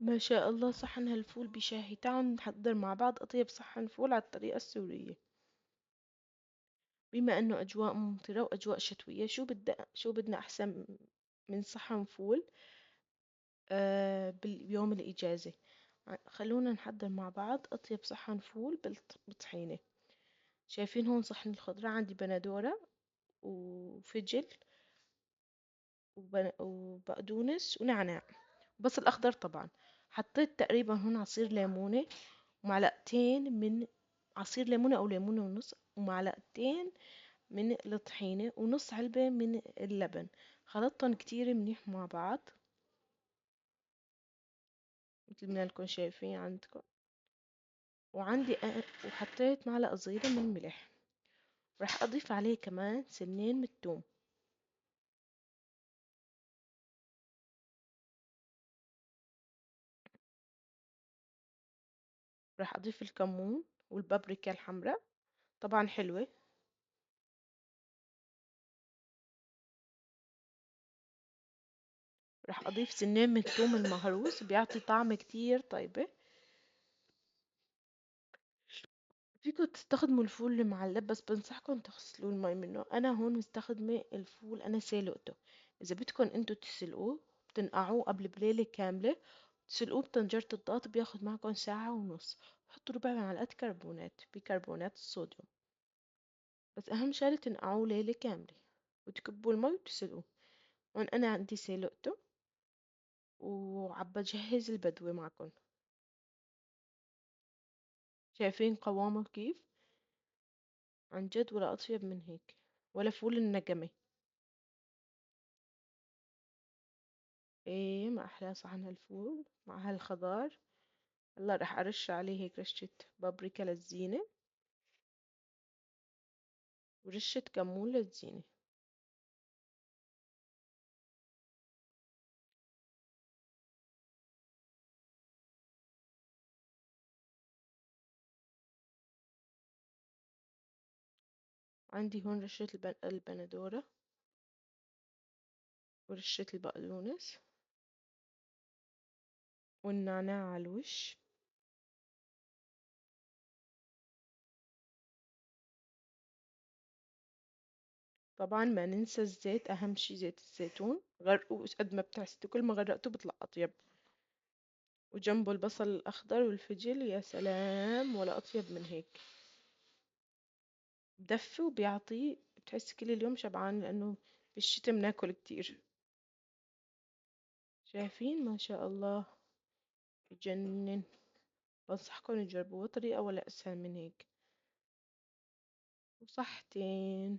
ما شاء الله، صحن هالفول بشاهي. تعالوا نحضر مع بعض أطيب صحن فول على الطريقة السورية. بما إنه أجواء ممطرة وأجواء شتوية، شو بدنا أحسن من صحن فول باليوم الإجازة. خلونا نحضر مع بعض أطيب صحن فول بالطحينة. شايفين هون صحن الخضرة، عندي بندورة وفجل وبقدونس ونعناع، بس الأخضر طبعا. حطيت تقريبا هون عصير ليمونة، ومعلقتين من عصير ليمونة أو ليمونة ونص، ومعلقتين من الطحينة، ونص علبة من اللبن. خلطتهم كتير منيح مع بعض مثل ما لكم شايفين عندكم. وحطيت معلقة صغيرة من الملح. راح أضيف عليه كمان سنين من الثوم. راح أضيف الكمون والبابريكا الحمراء، طبعا حلوة. راح أضيف سنين من الثوم المهروس، بيعطي طعم كتير طيبة. فيكم تستخدموا الفول المعلب، بس بنصحكم تغسلوا المي منه. أنا هون مستخدمة الفول أنا سالقته. إذا بدكم انتو تسلقوه، بتنقعوه قبل بليلة كاملة، تسلقوه بطنجرة الضغط، بياخد معكم ساعة ونص. حطوا ربع معلقة كربونات بيكربونات الصوديوم، بس أهم شغلة تنقعوه ليلة كاملة وتكبوا المي وتسلقوه. هون أنا عندي سلقته وعبجهز البدوة معكم. شايفين قوامه كيف؟ عن جد ولا أطيب من هيك، ولا فول النجمة. ايه، ما احلى صحن هالفول مع هالخضار. هلا رح ارش عليه هيك رشة بابريكا للزينة، ورشة كمون للزينة. عندي هون رشة البندورة ورشة البقدونس والنعناع على الوش. طبعا ما ننسى الزيت، اهم شي زيت الزيتون. غرقوه قد ما بتحسوا، كل ما غرقته بيطلع اطيب. وجنبه البصل الاخضر والفجل، يا سلام ولا اطيب من هيك. بدفي وبيعطي، بتحس كل اليوم شبعان، لانه بالشتا بناكل كتير. شايفين ما شاء الله، بجنن. بنصحكم تجربوه، طريقة ولا أسهل من هيك. وصحتين.